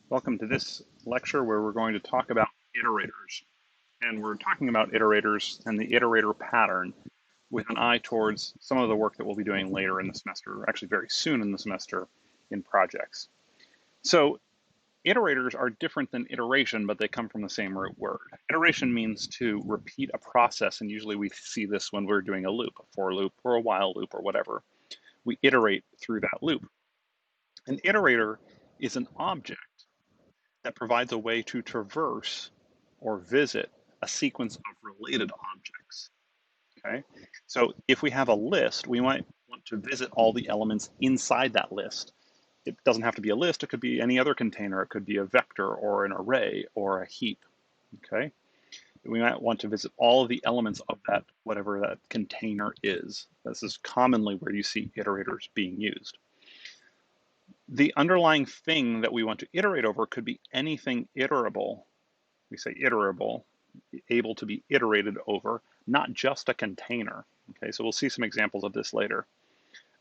Welcome to this lecture where we're going to talk about iterators. And we're talking about iterators and the iterator pattern with an eye towards some of the work that we'll be doing later in the semester, actually very soon in the semester, in projects. So iterators are different than iteration, but they come from the same root word. Iteration means to repeat a process, and usually we see this when we're doing a loop, a for loop or a while loop or whatever. We iterate through that loop. An iterator is an object that provides a way to traverse or visit a sequence of related objects. Okay, so if we have a list, we might want to visit all the elements inside that list. It doesn't have to be a list, it could be any other container. It could be a vector or an array or a heap. Okay, we might want to visit all of the elements of that, whatever that container is. This is commonly where you see iterators being used. The underlying thing that we want to iterate over could be anything iterable. We say iterable, able to be iterated over, not just a container. Okay, so we'll see some examples of this later.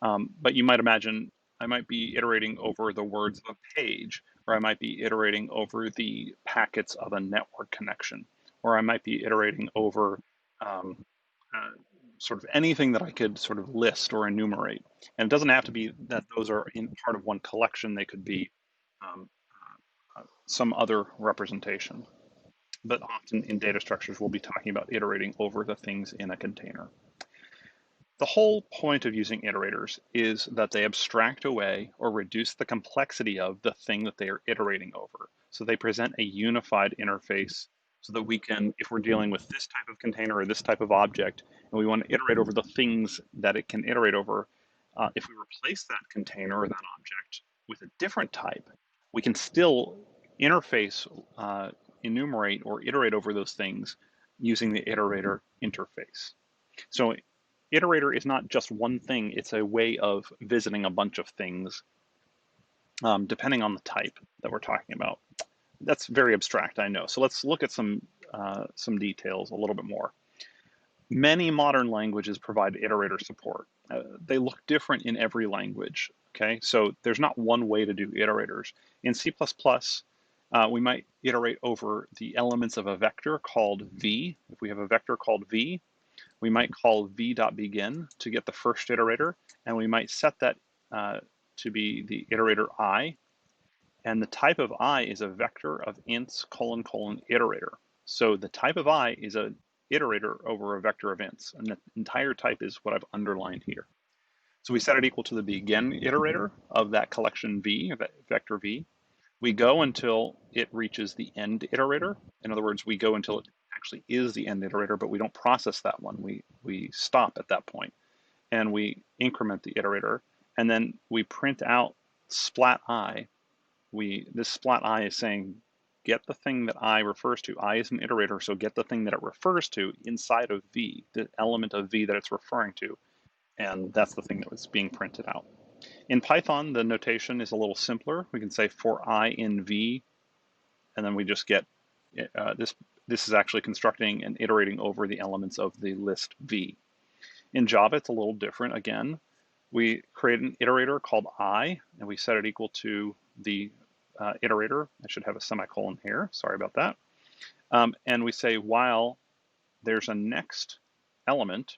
But you might imagine I might be iterating over the words of a page, or I might be iterating over the packets of a network connection, or I might be iterating over um, sort of anything that I could sort of list or enumerate. And it doesn't have to be that those are in part of one collection. They could be um, some other representation. But often in data structures, we'll be talking about iterating over the things in a container. The whole point of using iterators is that they abstract away or reduce the complexity of the thing that they are iterating over. So they present a unified interface so that we can, if we're dealing with this type of container or this type of object, and we want to iterate over the things that it can iterate over, if we replace that container or that object with a different type, we can still interface, enumerate, or iterate over those things using the iterator interface. So iterator is not just one thing, it's a way of visiting a bunch of things depending on the type that we're talking about. That's very abstract, I know. So let's look at some details a little bit more. Many modern languages provide iterator support. They look different in every language, okay? So there's not one way to do iterators. In C++, we might iterate over the elements of a vector called v. If we have a vector called v, we might call v.begin to get the first iterator, and we might set that to be the iterator I. And the type of I is a vector of ints : iterator. So the type of I is an iterator over a vector of ints, and the entire type is what I've underlined here. So we set it equal to the begin iterator of that collection v, of that vector v. We go until it reaches the end iterator. In other words, we go until it actually is the end iterator, but we don't process that one. We stop at that point, and we increment the iterator, and then we print out splat I. This splat I is saying, get the thing that I refers to. I is an iterator, so get the thing that it refers to inside of v, the element of v that it's referring to, and that's the thing that was being printed out. In Python, the notation is a little simpler. We can say for I in v, and then we just get this. This is actually constructing and iterating over the elements of the list v. In Java, it's a little different. Again, we create an iterator called I, and we set it equal to the iterator. I should have a semicolon here. Sorry about that. And we say while there's a next element,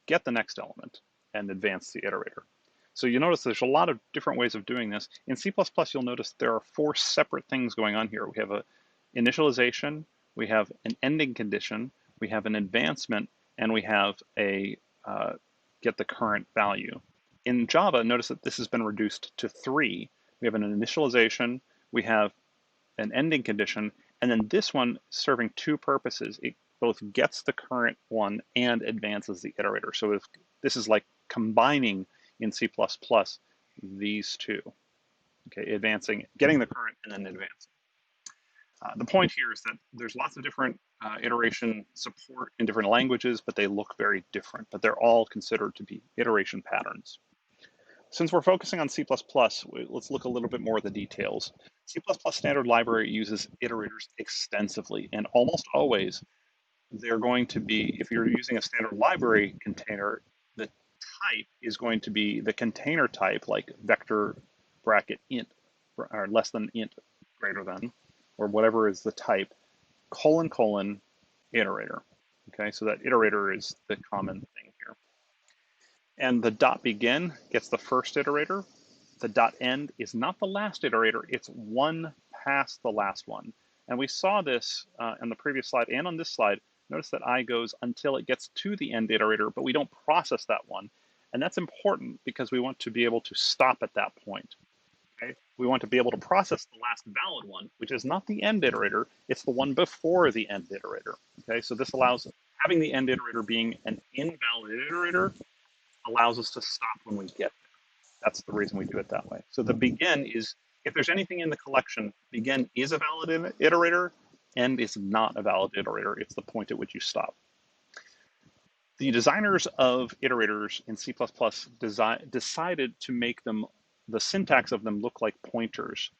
get the next element and advance the iterator. So you notice there's a lot of different ways of doing this. In C++, you'll notice there are 4 separate things going on here. We have an initialization, we have an ending condition, we have an advancement, and we have a get the current value. In Java, notice that this has been reduced to 3. We have an initialization, we have an ending condition, and then this one serving 2 purposes. It both gets the current one and advances the iterator. So if this is like combining in C++ these two, okay, advancing, getting the current and then advancing. The point here is that there's lots of different iteration support in different languages, but they look very different, but they're all considered to be iteration patterns. Since we're focusing on C++, let's look a little bit more at the details. C++ standard library uses iterators extensively, and almost always they're going to be, if you're using a standard library container, the type is going to be the container type, like vector bracket int, or less than int greater than, or whatever is the type, colon, colon, iterator. Okay, so that iterator is the common thing here. And the dot begin gets the first iterator. The dot end is not the last iterator, it's one past the last one. And we saw this on the previous slide and on this slide. Notice that I goes until it gets to the end iterator, but we don't process that one. And that's important because we want to be able to stop at that point. Okay? We want to be able to process the last valid one, which is not the end iterator, it's the one before the end iterator. Okay, so this allows, having the end iterator being an invalid iterator allows us to stop when we get there. That's the reason we do it that way. So the begin is, if there's anything in the collection, begin is a valid iterator, end is not a valid iterator. It's the point at which you stop. The designers of iterators in C++ decided to make them, the syntax of them look like pointers.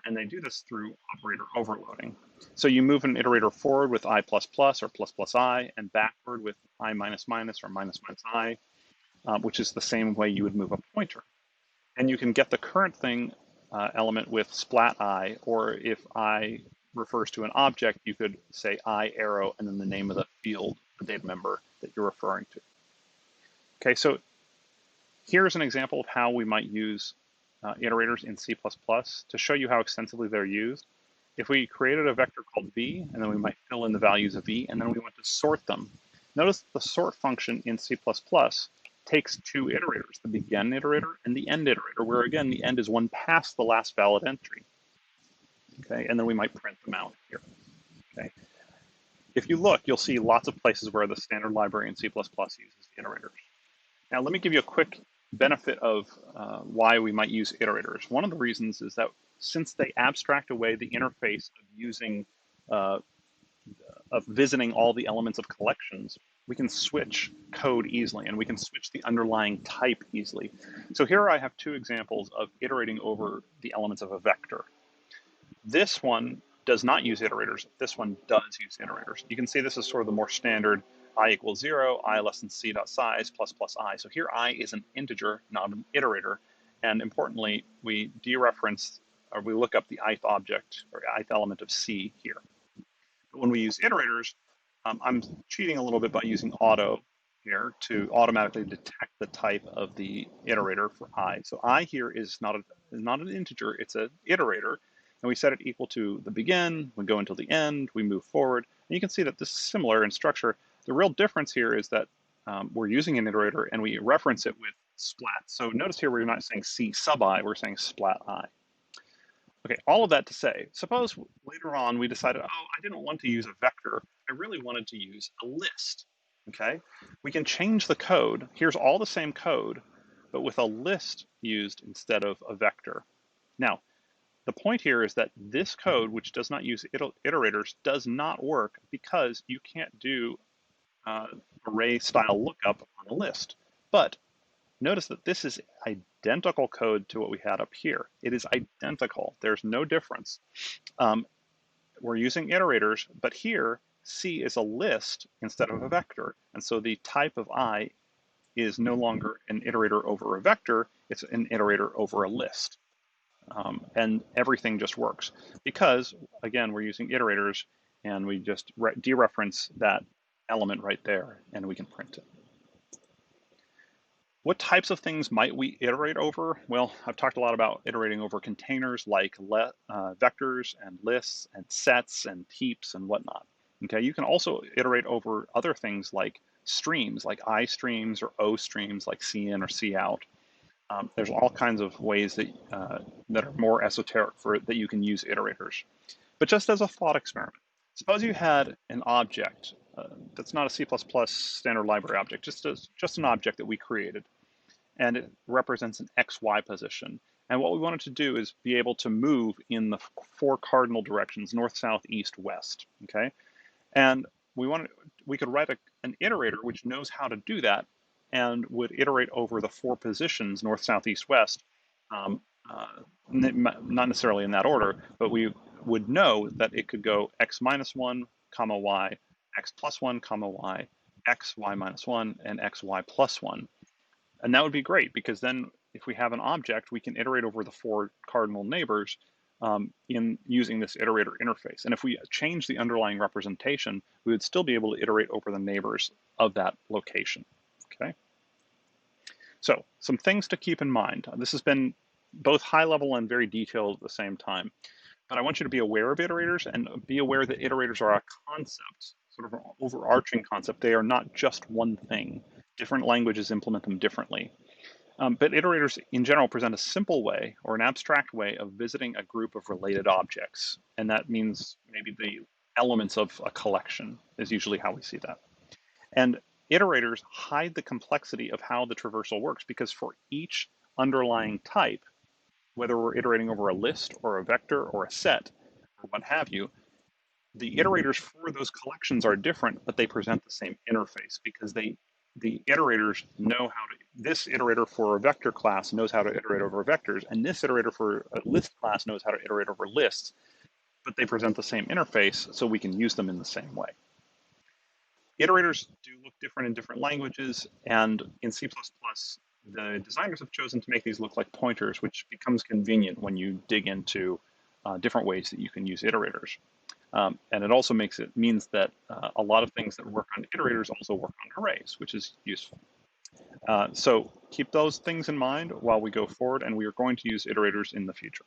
And they do this through operator overloading. So you move an iterator forward with I++ or plus I, and backward with I minus minus or minus minus I, which is the same way you would move a pointer. And you can get the current thing element with splat I, or if I refers to an object, you could say I arrow and then the name of the field, the data member that you're referring to. Okay, so here's an example of how we might use iterators in C++ to show you how extensively they're used. If we created a vector called v, and then we might fill in the values of v, and then we want to sort them. Notice the sort function in C++ takes two iterators, the begin iterator and the end iterator, where again, the end is one past the last valid entry. Okay, and then we might print them out here. Okay. If you look, you'll see lots of places where the standard library in C++ uses iterators. Now, let me give you a quick benefit of why we might use iterators. One of the reasons is that since they abstract away the interface of using, of visiting all the elements of collections, we can switch code easily and we can switch the underlying type easily. So here I have two examples of iterating over the elements of a vector. This one does not use iterators. This one does use iterators. You can see this is sort of the more standard I equals 0, I less than c dot size plus I. So here I is an integer, not an iterator. And importantly, we dereference, or we look up the ith object or ith element of c here. But when we use iterators, I'm cheating a little bit by using auto here to automatically detect the type of the iterator for I. So I here is not an integer, it's an iterator. And we set it equal to the begin, we go until the end, we move forward. And you can see that this is similar in structure. The real difference here is that we're using an iterator and we reference it with splat. So notice here we're not saying c sub I, we're saying splat I. Okay, all of that to say, suppose later on we decided, oh, I didn't want to use a vector, I really wanted to use a list, okay? We can change the code. Here's all the same code, but with a list used instead of a vector. Now, the point here is that this code, which does not use iterators, does not work because you can't do array style lookup on a list. But notice that this is identical code to what we had up here. It is identical. There's no difference. We're using iterators, but here C is a list instead of a vector. And so the type of I is no longer an iterator over a vector, it's an iterator over a list. And everything just works because, again, we're using iterators and we just dereference that element right there and we can print it. What types of things might we iterate over? Well, I've talked a lot about iterating over containers like vectors and lists and sets and heaps and whatnot. Okay, you can also iterate over other things like streams, like I streams or O streams, like C in or C out. There's all kinds of ways that that are more esoteric for that you can use iterators. But just as a thought experiment, suppose you had an object that's not a C++ standard library object, just an object that we created, and it represents an XY position. And what we wanted to do is be able to move in the 4 cardinal directions, north, south, east, west, okay? And we could write an iterator which knows how to do that and would iterate over the 4 positions, north, south, east, west, not necessarily in that order, but we would know that it could go x minus 1, comma y, x plus 1, comma y, x, y minus 1, and x, y plus 1. And that would be great because then if we have an object, we can iterate over the 4 cardinal neighbors in using this iterator interface. And if we change the underlying representation, we would still be able to iterate over the neighbors of that location. Okay. So some things to keep in mind. This has been both high level and very detailed at the same time. But I want you to be aware of iterators and be aware that iterators are a concept, sort of an overarching concept. They are not just one thing. Different languages implement them differently. But iterators in general present a simple way or an abstract way of visiting a group of related objects. And that means maybe the elements of a collection is usually how we see that. And iterators hide the complexity of how the traversal works because for each underlying type, whether we're iterating over a list or a vector or a set or what have you, the iterators for those collections are different, but they present the same interface because the iterators know how to, this iterator for a vector class knows how to iterate over vectors, and this iterator for a list class knows how to iterate over lists, but they present the same interface, so we can use them in the same way. Iterators do look different in different languages, and in C++, the designers have chosen to make these look like pointers, which becomes convenient when you dig into different ways that you can use iterators. And it also means that a lot of things that work on iterators also work on arrays, which is useful. So keep those things in mind while we go forward, and we are going to use iterators in the future.